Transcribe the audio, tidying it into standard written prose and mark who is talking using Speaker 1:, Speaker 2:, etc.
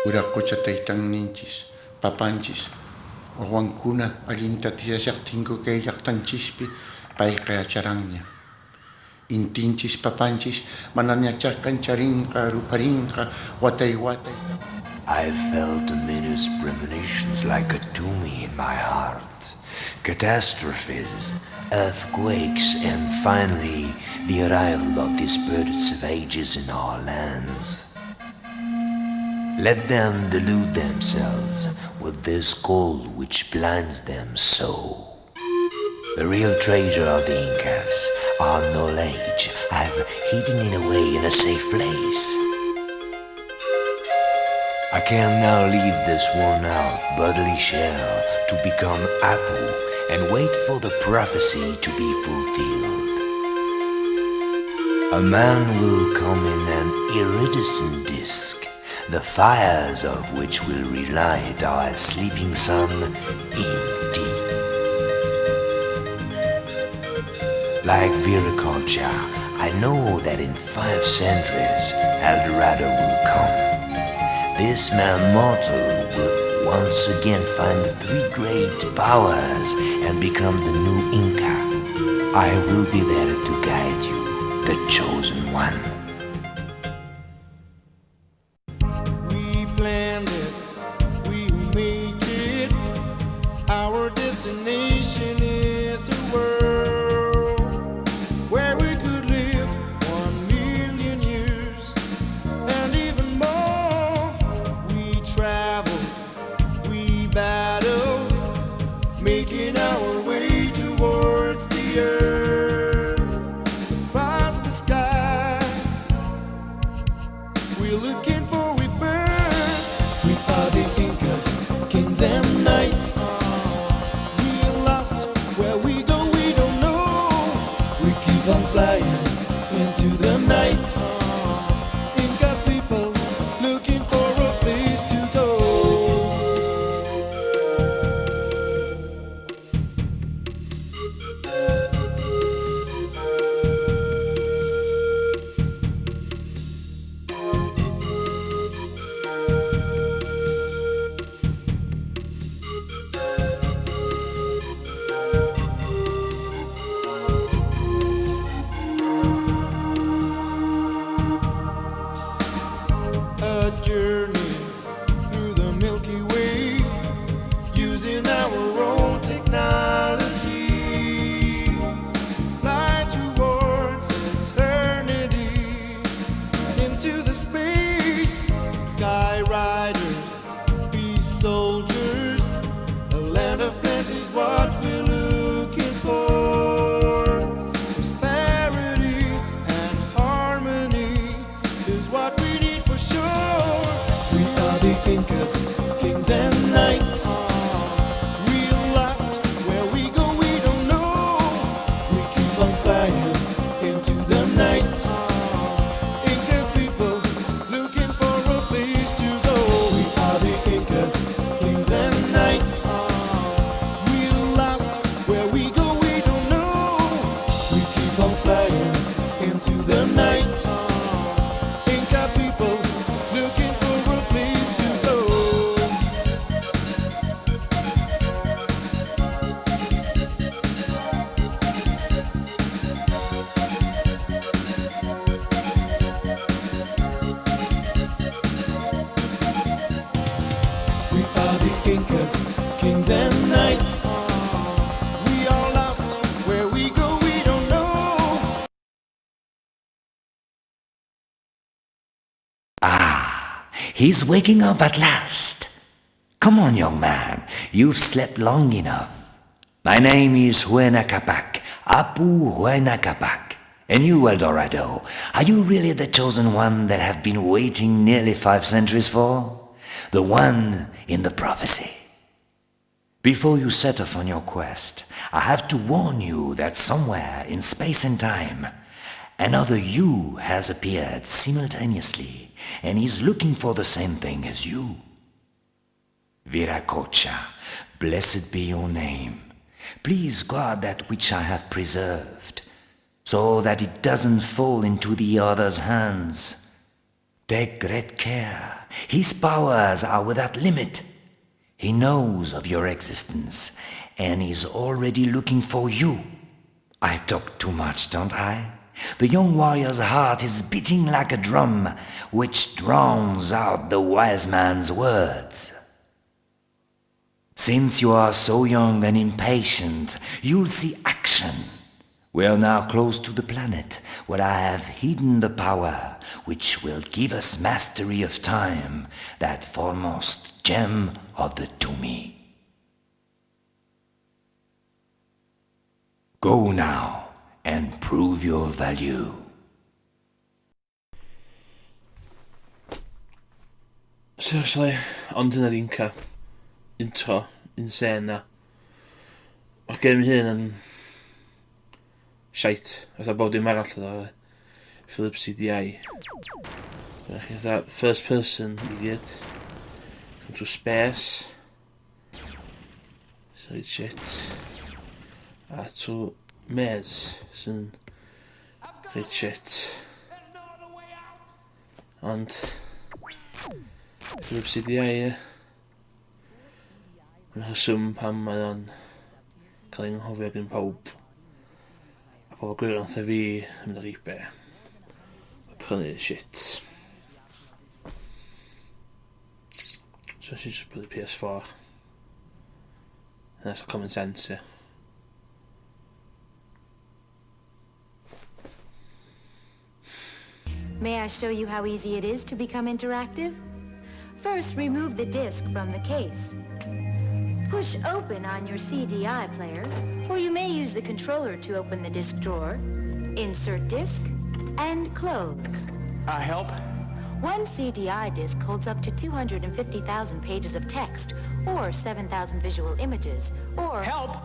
Speaker 1: Urakucha taytanninchis, papanchis, wawankuna allinta tiyasaqtinku kay llaqtanchispi payqa yacharanña. Intinchis papanchis mananyachaqkan charinqa ruparinqa watay watay.
Speaker 2: I felt ominous premonitions like a doom in my heart. Catastrophes, earthquakes, and finally the arrival of the spirits of ages in our lands. Let them delude themselves with this gold which blinds them so. The real treasure of the Incas, our knowledge, I've hidden it away in a safe place. I can now leave this worn-out bodily shell to become Apu and wait for the prophecy to be fulfilled. A man will come in an iridescent disk, the fires of which will relight our sleeping sun in deep. Like Viracocha, I know that in 5 centuries El Dorado will come. This man mortal will once again find the 3 great powers and become the new Inca. I will be there to guide you, the chosen one.
Speaker 3: We planned it, we'll make it. Our destination is the world where we could live 1,000,000 years and even more. We traveled, we battled, making our way towards the earth, across the sky. We're looking for rebirth. We are the Incas, kings and knights. We're lost, where we go we don't know. We keep on flying into the night. Inca people looking for a place to go. A journey through the Milky Way, using our own technology. Fly towards eternity, into the space. Sky riders, peace soldiers, a land of plenty is what we're looking for. Prosperity and harmony is what we need for sure. We are the Incas, kings and knights. We're lost, where we go we don't know. We keep on flying into the night. Inca people looking for a place to go. We are the Incas, kings and knights. We're lost, where we go we don't know. We keep on flying into the night. Inca people looking for a place to go. We are the Incas, kings and knights. We are lost, where we go we don't know.
Speaker 2: He's waking up at last. Come on, young man. You've slept long enough. My name is Huayna Capac, Apu Huayna Capac. And you, El Dorado, are you really the chosen one that have been waiting nearly 5 centuries for? The one in the prophecy? Before you set off on your quest, I have to warn you that somewhere in space and time, another you has appeared simultaneously and is looking for the same thing as you. Viracocha, blessed be your name. Please guard that which I have preserved, so that it doesn't fall into the other's hands. Take great care His powers are without limit. He knows of your existence and is already looking for you. I talk too much, don't I? The young warrior's heart is beating like a drum, which drowns out the wise man's words. Since you are so young and impatient, you'll see action. We are now close to the planet, where I have hidden the power which will give us mastery of time, that foremost gem of the Tumi. Go now and prove your value.
Speaker 4: Seriously, ond yn yr intro, insane na. O'r gêm hyn yn shite, fatha bod dim arall o Philip CDI. Fatha first person idiot. Come to space. Solid shit. A to maze sy'n great shit. Ond Philip CDI yn hyswm pam mae o'n cael ei anghofio gan pawb. A pobl gwirionedd fatha fi yn mynd ar eBay. Prynu shit. So nes i just prynu PS4. And that's common sense, yeah.
Speaker 5: May I show you how easy it is to become interactive? First, remove the disc from the case. Push open on your CDI player, or you may use the controller to open the disc drawer. Insert disc, and close.
Speaker 6: Help?
Speaker 5: One CDI disc holds up to 250,000 pages of text, or 7,000 visual images, or...
Speaker 6: Help!